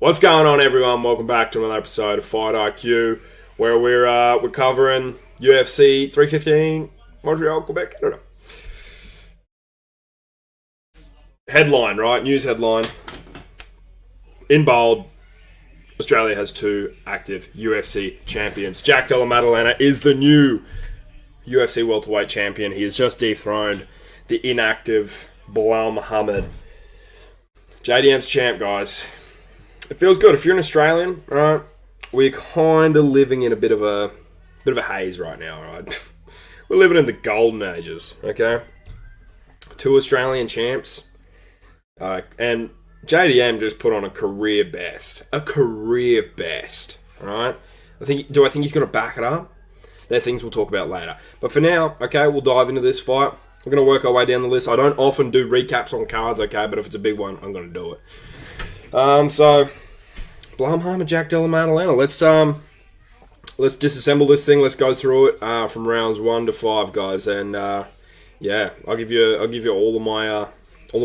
What's going on, everyone? Welcome back to another episode of Fight IQ, where we're covering UFC 315, Montreal, Quebec, Canada. Headline, right? News headline. In bold, Australia has two active UFC champions. Jack Della Maddalena is the new UFC welterweight champion. He has just dethroned the inactive Belal Muhammad. JDM's champ, guys. It feels good. If you're an Australian, right, we're kind of living in a bit of a haze right now, right? We're living in the golden ages, okay? Two Australian champs, and JDM just put on a career best, right? Do I think he's going to back it up? They're things we'll talk about later. But for now, okay, we'll dive into this fight. We're going to work our way down the list. I don't often do recaps on cards, okay, but if it's a big one, I'm going to do it. So Belal Muhammad, Jack Della Maddalena. Let's disassemble this thing. Let's go through it from rounds 1 to 5, guys. And yeah, I'll give you all of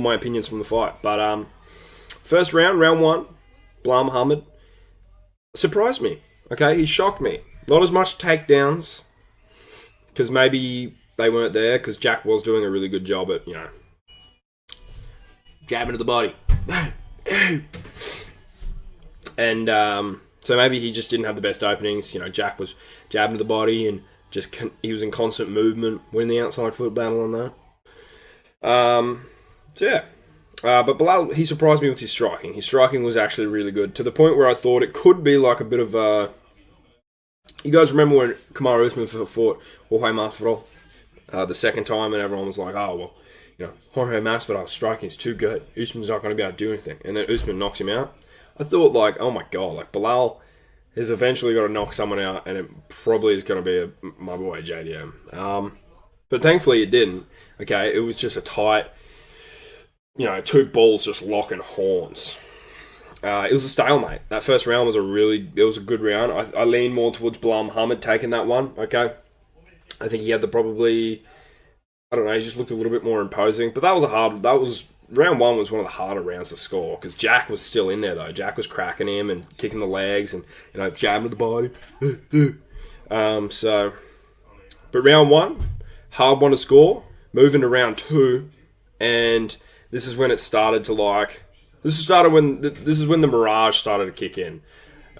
my opinions from the fight. But first round 1, Belal Muhammad surprised me. Okay, he shocked me. Not as much takedowns, because maybe they weren't there, because Jack was doing a really good job at, jabbing to the body. And so maybe he just didn't have the best openings. Jack was jabbing to the body and he was in constant movement, winning the outside foot battle on that. So yeah. But Belal, he surprised me with his striking. His striking was actually really good, to the point where I thought it could be like a bit of a... You guys remember when Kamaru Usman fought Jorge Masvidal the second time, and everyone was like, oh, well, Jorge Masvidal's striking is too good. Usman's not going to be able to do anything. And then Usman knocks him out. I thought, oh my God, Belal has eventually got to knock someone out, and it probably is going to be my boy JDM. But thankfully it didn't. Okay, it was just a tight, two balls just locking horns. It was a stalemate. That first round was a good round. I lean more towards Belal Muhammad taking that one, okay? I think he had he just looked a little bit more imposing. But round 1 was one of the harder rounds to score, because Jack was still in there, though. Jack was cracking him and kicking the legs and, jabbing to the body. But round 1, hard one to score. Moving to round 2, and this is when it started to, This is when the mirage started to kick in.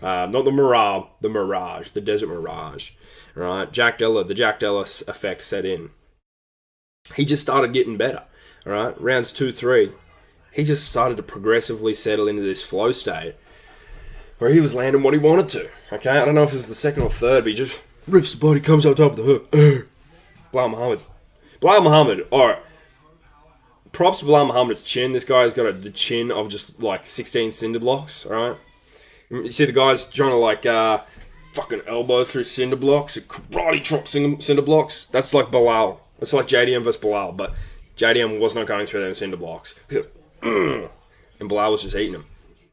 Not the mirage, the desert mirage. Right? The Jack Della effect set in. He just started getting better. All right, rounds 2, 3, he just started to progressively settle into this flow state where he was landing what he wanted to. Okay, I don't know if it was the second or third, but he just rips the body, comes up top of the hook. Belal Muhammad. All right. Props to Belal Muhammad's chin. This guy's got the chin of just 16 cinder blocks, alright? You see the guys trying to fucking elbow through cinder blocks, karate chop cinder blocks? That's like Belal. That's like JDM versus Belal, but JDM was not going through them cinder blocks. And Belal was just eating them.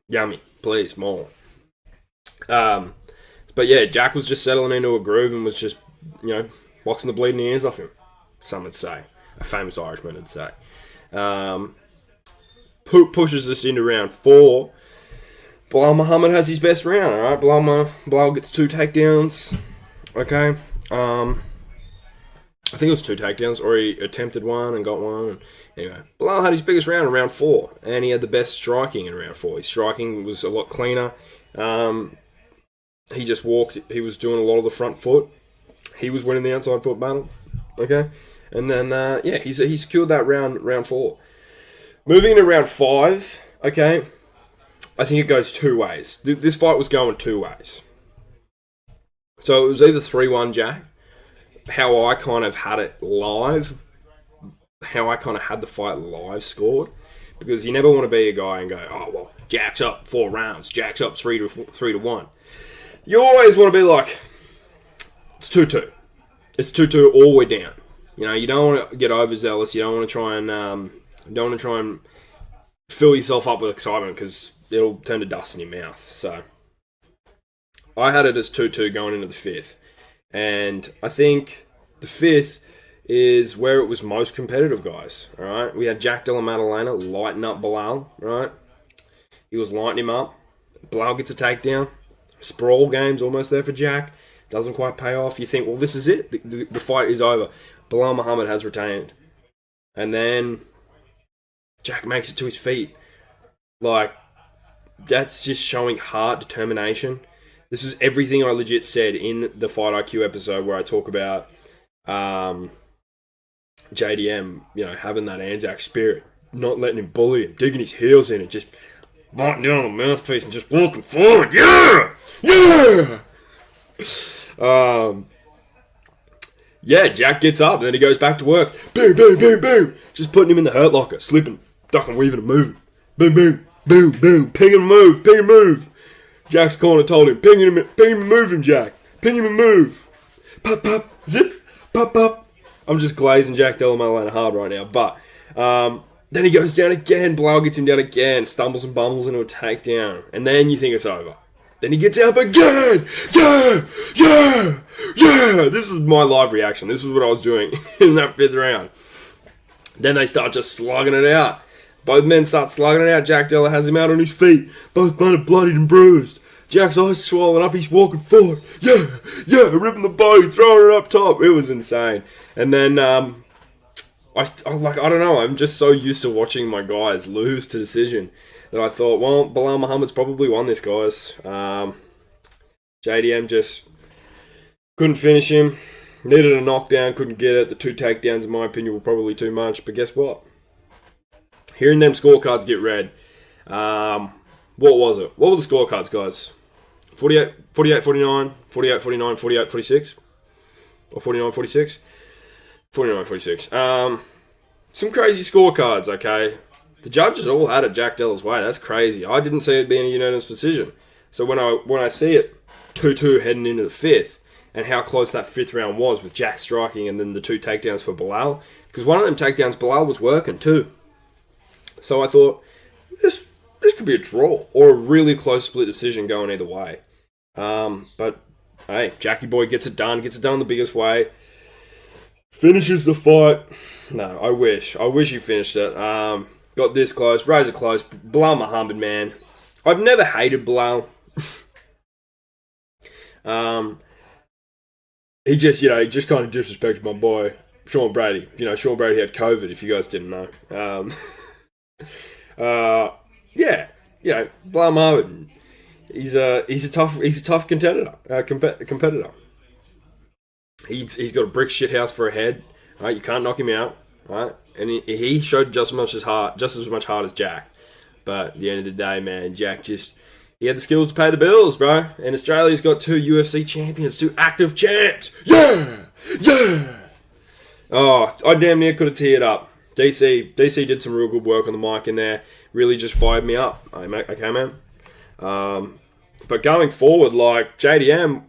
Yummy. Please, more. But yeah, Jack was just settling into a groove and was just, boxing the bleeding ears off him. Some would say. A famous Irishman would say. Pushes us into round 4. Belal Muhammad has his best round, alright? Belal gets 2 takedowns. Okay. I think it was 2 takedowns, or he attempted one and got one. Anyway, Belal had his biggest round in round 4, and he had the best striking in round 4. His striking was a lot cleaner. He just walked. He was doing a lot of the front foot. He was winning the outside foot battle. Okay. And then, he secured that round 4. Moving into round 5, okay, I think it goes 2 ways. This fight was going 2 ways. So it was either 3-1 Jack, how I kind of had it live, how I kind of had the fight live scored, because you never want to be a guy and go, oh, well, Jack's up 4 rounds, Jack's up 3 to 1. You always want to be like, it's 2-2. It's 2-2 all the way down. You don't want to get overzealous. You don't want to try and fill yourself up with excitement, because it'll turn to dust in your mouth. So I had it as 2-2 going into the 5th. And I think the 5th is where it was most competitive, guys. All right, we had Jack Della Maddalena lighten up Belal. Right, he was lighting him up. Belal gets a takedown. Sprawl game's almost there for Jack. Doesn't quite pay off. You think, well, this is it. The fight is over. Belal Muhammad has retained. And then Jack makes it to his feet. Like, that's just showing heart, determination. This is everything I legit said in the Fight IQ episode where I talk about JDM, having that Anzac spirit, not letting him bully him, digging his heels in and just biting down on the mouthpiece and just walking forward. Yeah! Yeah! Yeah, Jack gets up and then he goes back to work. Boom, boom, boom, boom. Just putting him in the hurt locker, slipping, ducking, weaving and moving. Boom, boom, boom, boom. Ping and move, ping and move. Jack's corner told him, ping him and move him, Jack. Ping him and move. Pop, pop, zip, pop, pop. I'm just glazing Jack Della Maddalena hard right now. But then he goes down again. Belal gets him down again. Stumbles and bumbles into a takedown. And then you think it's over. Then he gets up again. Yeah, yeah, yeah. This is my live reaction. This is what I was doing in that 5th round. Then they start just slugging it out. Both men start slugging it out. Jack Della has him out on his feet. Both men are bloodied and bruised. Jack's eyes swollen up. He's walking forward. Yeah, yeah, ripping the body, throwing it up top. It was insane. And then I don't know. I'm just so used to watching my guys lose to decision that I thought, well, Belal Muhammad's probably won this, guys. JDM just couldn't finish him. Needed a knockdown, couldn't get it. The 2 takedowns, in my opinion, were probably too much. But guess what? Hearing them scorecards get read. What was it? What were the scorecards, guys? 48, 49, 48, 49, 48, 46? Or 49, 46? 49, 46. Some crazy scorecards, okay? The judges all had it Jack Della's way. That's crazy. I didn't see it being a unanimous decision. So when I see it 2-2 heading into the 5th, and how close that 5th round was with Jack striking and then the 2 takedowns for Belal, because one of them takedowns, Belal was working too. So I thought, this could be a draw or a really close split decision going either way. But hey, Jackie boy gets it done the biggest way. Finishes the fight. No, I wish he finished it. Got this close, razor close. Belal Muhammad, man. I've never hated Belal. He just kind of disrespected my boy, Sean Brady. Sean Brady had COVID, if you guys didn't know. Belal Muhammad. He's a tough contender. Competitor. He's got a brick shit house for a head. Right, you can't knock him out. Right, and he showed just as much heart as Jack. But at the end of the day, man, Jack he had the skills to pay the bills, bro. And Australia's got 2 UFC champions, 2 active champs. Yeah, yeah. Oh, I damn near could have teared up. DC did some real good work on the mic in there. Really just fired me up. Okay, man. But going forward, like JDM,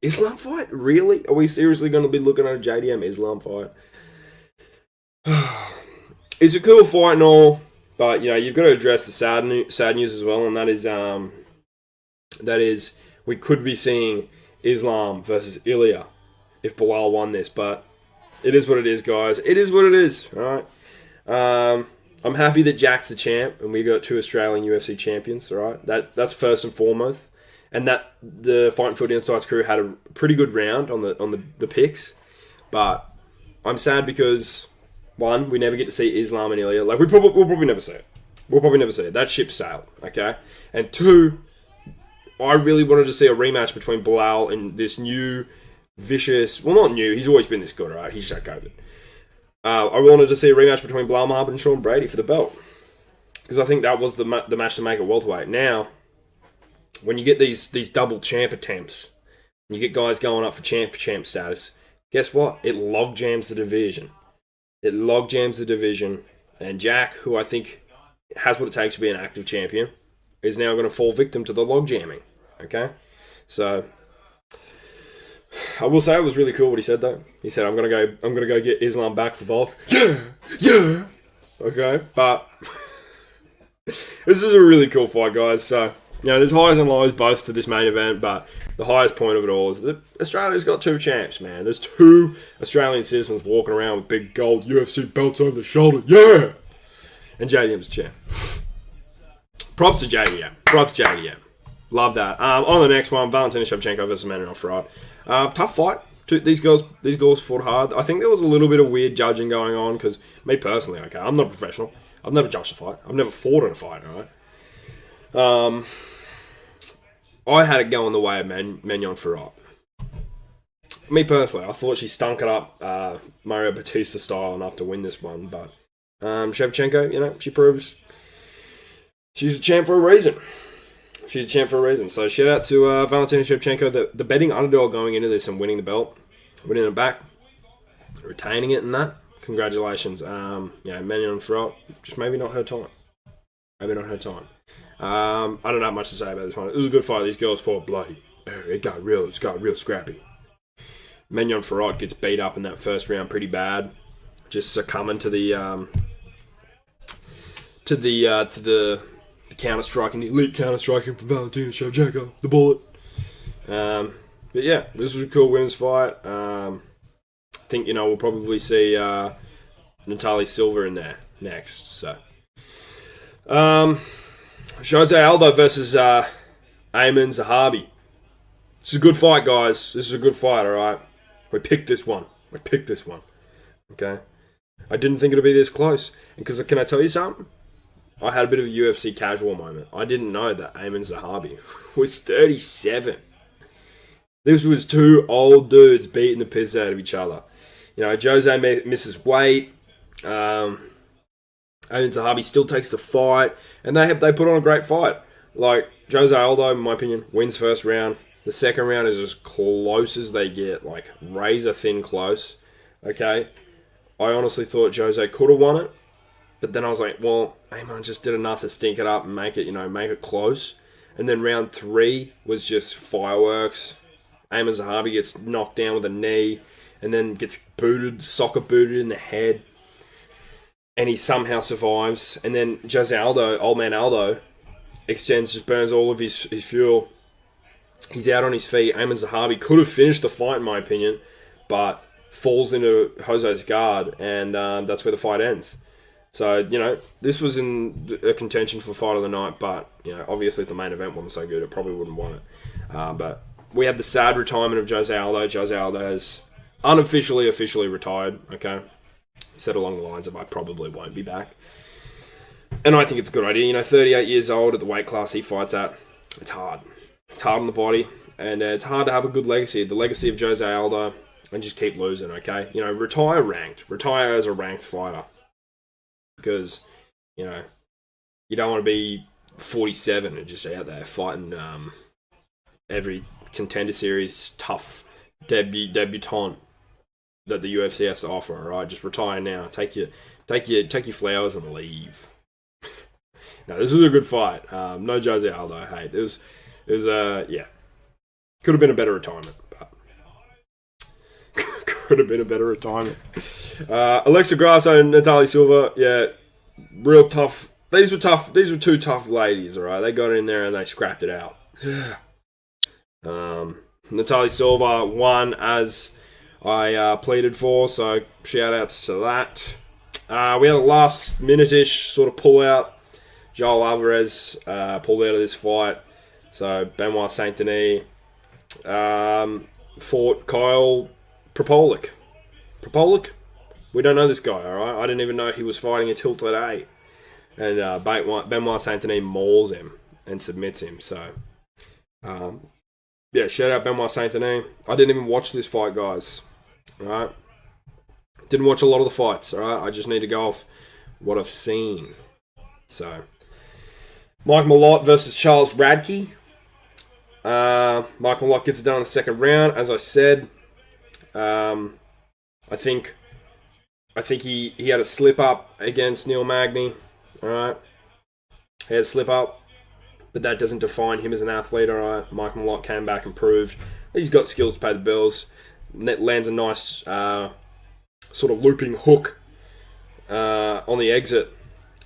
Islam fight? Really? Are we seriously going to be looking at a JDM Islam fight? It's a cool fight and all, but you've got to address the sad news as well, and that is we could be seeing Islam versus Ilya if Belal won this, but it is what it is, guys. It is what it is. All right. I'm happy that Jack's the champ, and we got 2 Australian UFC champions. All right, that's first and foremost, and that the Fight and Foot Insights crew had a pretty good round on the picks, but I'm sad because 1, we never get to see Islam and Ilya. Like we'll probably never see it. We'll probably never see it. That ship sailed. Okay, and 2, I really wanted to see a rematch between Belal and this new vicious. Well, not new. He's always been this good. All right, he's just had COVID. I wanted to see a rematch between Belal Muhammad and Sean Brady for the belt, because I think that was the match to make at welterweight. Now, when you get these double champ attempts, and you get guys going up for champ status, guess what? It log jams the division. And Jack, who I think has what it takes to be an active champion, is now going to fall victim to the log jamming. Okay, so I will say it was really cool what he said though. He said, "I'm gonna go get Islam back for Volk." Yeah. Okay, but this is a really cool fight, guys. So there's highs and lows both to this main event, but the highest point of it all is that Australia's got 2 champs, man. There's 2 Australian citizens walking around with big gold UFC belts over the shoulder. Yeah, and JDM's champ. Props to Jacky, yeah. Props to Jacky, yeah. Love that. On the next one, Valentina Shevchenko versus Manuel Firot. Tough fight. These girls fought hard. I think there was a little bit of weird judging going on because me personally, okay, I'm not a professional. I've never judged a fight. I've never fought in a fight, alright? I had it going the way of Manuel Firot. Me personally, I thought she stunk it up Mario Batista style enough to win this one, but Shevchenko, she proves she's a champ for a reason. She's a champ for a reason. So shout out to Valentina Shevchenko, the betting underdog going into this and winning the belt, winning it back, retaining it and that. Congratulations. Manuel Firot, just maybe not her time. Maybe not her time. I don't have much to say about this one. It was a good fight. These girls fought bloody. It got real scrappy. Manuel Firot gets beat up in that first round pretty bad, just succumbing to the counter striking, the elite counter striking from Valentina Shevchenko, the bullet. But yeah, this was a cool women's fight. I think we'll probably see Natalia Silva in there next. So, Jose Aldo versus Aieman Zahabi. This is a good fight, guys. This is a good fight. All right, we picked this one. Okay, I didn't think it'd be this close. And because can I tell you something? I had a bit of a UFC casual moment. I didn't know that Aieman Zahabi was 37. This was two old dudes beating the piss out of each other. Jose misses weight. Aieman Zahabi still takes the fight, and they put on a great fight. Like Jose Aldo, in my opinion, wins first round. The second round is as close as they get, like razor thin close. Okay, I honestly thought Jose could have won it. But then I was like, well, Aieman just did enough to stink it up and make it close. And then round 3 was just fireworks. Aieman Zahabi gets knocked down with a knee and then gets soccer booted in the head. And he somehow survives. And then Jose Aldo, old man Aldo, just burns all of his fuel. He's out on his feet. Aieman Zahabi could have finished the fight, in my opinion, but falls into Jose's guard, and that's where the fight ends. So, this was in a contention for fight of the night, but, obviously if the main event wasn't so good, it probably wouldn't want it. But we had the sad retirement of Jose Aldo. Jose Aldo has officially retired, okay? He said along the lines of, I probably won't be back. And I think it's a good idea. 38 years old at the weight class he fights at. It's hard. It's hard on the body, and it's hard to have a good legacy. The legacy of Jose Aldo, and just keep losing, okay? Retire ranked. Retire as a ranked fighter. Because, you don't want to be 47 and just out there fighting every contender series tough debutant that the UFC has to offer. All right, just retire now. Take your flowers and leave. No, this was a good fight. No Jose Aldo. Hey, it was yeah. Could have been a better retirement, but could have been a better retirement. Alexa Grasso and Natalia Silva, yeah, real tough. These were tough. These were two tough ladies, all right? They got in there and they scrapped it out. Natalia Silva won as I pleaded for, so shout outs to that. We had a last minute-ish sort of pull out. Joel Alvarez pulled out of this fight. So Benoit Saint Denis fought Kyle Propolic. Propolic? We don't know this guy, alright? I didn't even know he was fighting until today. And Benoit Saint Denis mauls him and submits him. So, shout out Benoit Saint Denis. I didn't even watch this fight, guys. Alright? Didn't watch a lot of the fights, alright? I just need to go off what I've seen. So, Mike Malott versus Charles Radke. Mike Malott gets it done in the second round, as I said. I think he had a slip up against Neil Magny. Alright. He had a slip up, but that doesn't define him as an athlete, alright. Mike Malott came back and proved he's got skills to pay the bills. Lands a nice sort of looping hook on the exit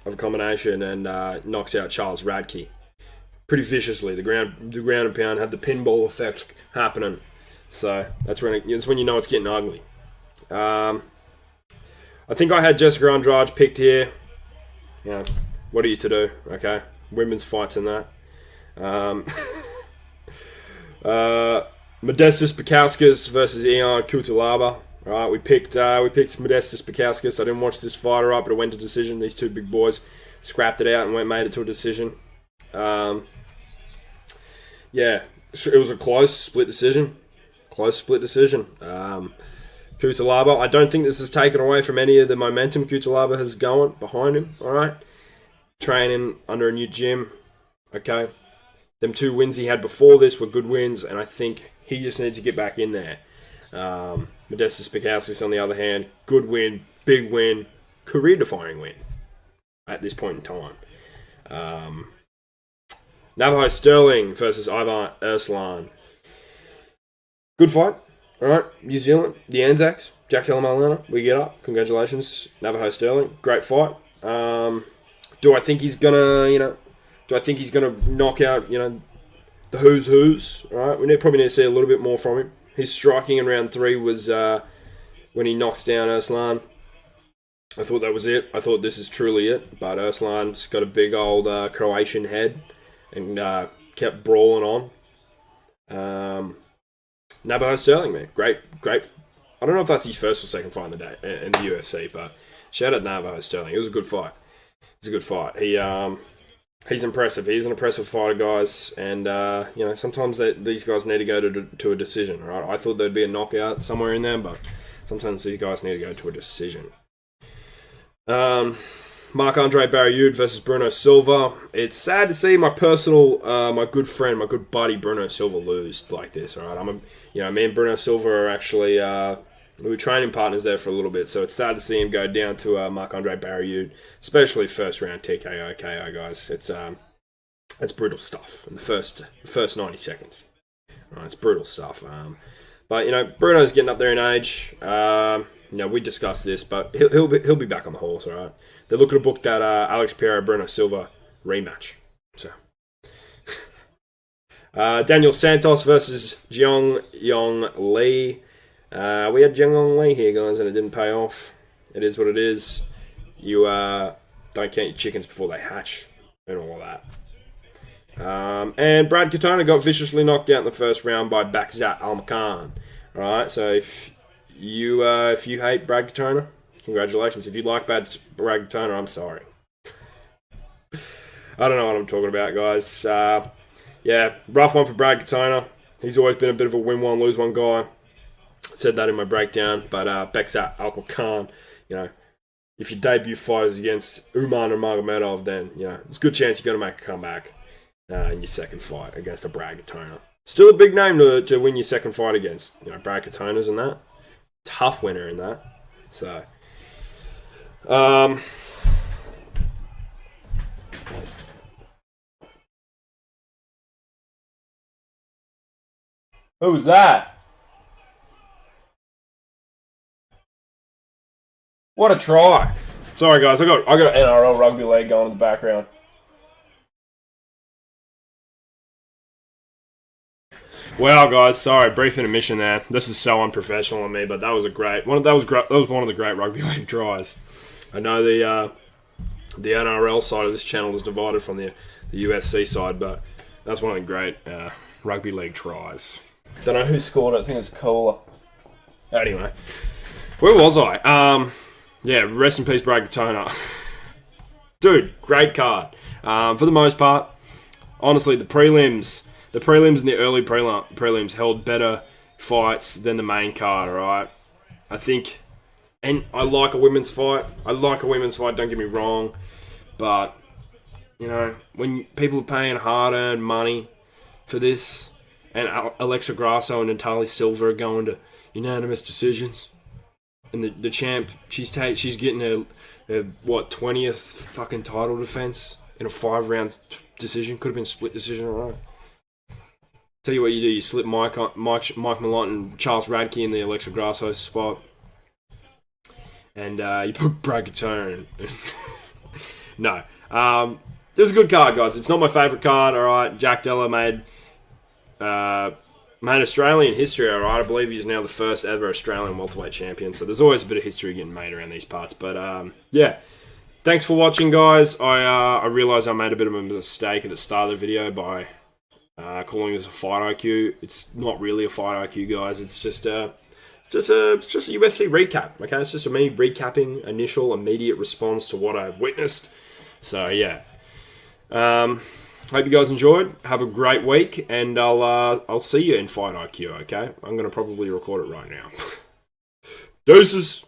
of a combination and knocks out Charles Radke pretty viciously. The ground and pound had the pinball effect happening. So that's when you know it's getting ugly. I think I had Jessica Andrade picked here. What are you to do? Okay, women's fights in that. Modestas Bukauskas versus Ion Cutelaba. All right, we picked Modestas Bukauskas. I didn't watch this fight, all right, but it went to decision. These two big boys scrapped it out and made it to a decision. Yeah, it was a close split decision. Cutelaba, I don't think this has taken away from any of the momentum Cutelaba has going behind him, all right? Training under a new gym, okay? Them 2 wins he had before this were good wins, and I think he just needs to get back in there. Modestas Bukauskas, on the other hand, good win, big win, career-defining win at this point in time. Navajo Sterling versus Ivan Erslan. Good fight. All right, New Zealand, the Anzacs, Jack Della, we get up. Congratulations, Navajo Sterling. Great fight. Do I think he's gonna, knock out, the who's? All right, we probably need to see a little bit more from him. His striking in round 3 was when he knocks down Erslan. I thought that was it. I thought this is truly it. But Erslan's got a big old Croatian head and kept brawling on. Navajo Sterling, man. Great. I don't know if that's his first or second fight in the day in the UFC, but shout out Navajo Sterling. It was a good fight. He's impressive. He's an impressive fighter, guys. And, sometimes these guys need to go to a decision, right? I thought there'd be a knockout somewhere in there, but sometimes these guys need to go to a decision. Marc-Andre Barriaud versus Bruno Silva. It's sad to see my good friend, my good buddy Bruno Silva lose like this, all right? Me and Bruno Silva are actually, we were training partners there for a little bit, so it's sad to see him go down to Marc-Andre Barriaud, especially first round TKO, KO, guys. It's brutal stuff in the first 90 seconds. Right, it's brutal stuff. But Bruno's getting up there in age. We discussed this, but he'll be back on the horse, all right? They're looking to book that Alex Pereira Bruno Silva rematch. So Daniel Santos versus Jiang Yong Lee. We had Jiang Yong Lee here, guys, and it didn't pay off. It is what it is. You don't count your chickens before they hatch and all that. And Brad Katona got viciously knocked out in the first round by Bakzat Almakhan. All right, so if you hate Brad Katona, congratulations. If you like Brad Katona, I'm sorry. I don't know what I'm talking about, guys. Rough one for Brad Katona. He's always been a bit of a win one, lose one guy. Said that in my breakdown, but Bakzat Almakhan, if your debut fight is against Uman or Magomedov, then there's a good chance you're going to make a comeback in your second fight against a Brad Katona. Still a big name to win your second fight against. Brad Katona's in that. Tough winner in that. So, who was that? What a try! Sorry, guys. I got NRL rugby league going in the background. Well, guys, sorry, brief intermission there. This is so unprofessional on me, but that was one of the great rugby league tries. I know the NRL side of this channel is divided from the UFC side, but that's one of the great rugby league tries. Don't know who scored it. I think it was Kohler. Anyway, where was I? Rest in peace, Brad Katona. Dude, great card. For the most part, honestly, the prelims and the early prelims held better fights than the main card, alright? I think, and I like a women's fight. Don't get me wrong. But, when people are paying hard-earned money for this, and Alexa Grasso and Natalie Silva are going to unanimous decisions, and the champ, she's getting her 20th fucking title defense in a 5-round decision. Could have been split decision, alright? Tell you what you do, you slip Mike Malott and Charles Radke in the Alexa Grasso spot. And you put Brad Katona in. No. It was a good card, guys. It's not my favourite card, alright. Jack Della made Australian history, alright. I believe he's now the first ever Australian welterweight champion. So there's always a bit of history getting made around these parts. But, Thanks for watching, guys. I realised I made a bit of a mistake at the start of the video by calling this a fight IQ. It's not really a fight IQ, guys. It's just a UFC recap. Okay, it's just me recapping initial immediate response to what I witnessed. So yeah. Hope you guys enjoyed. Have a great week, and I'll see you in Fight IQ. Okay, I'm gonna probably record it right now. Deuces.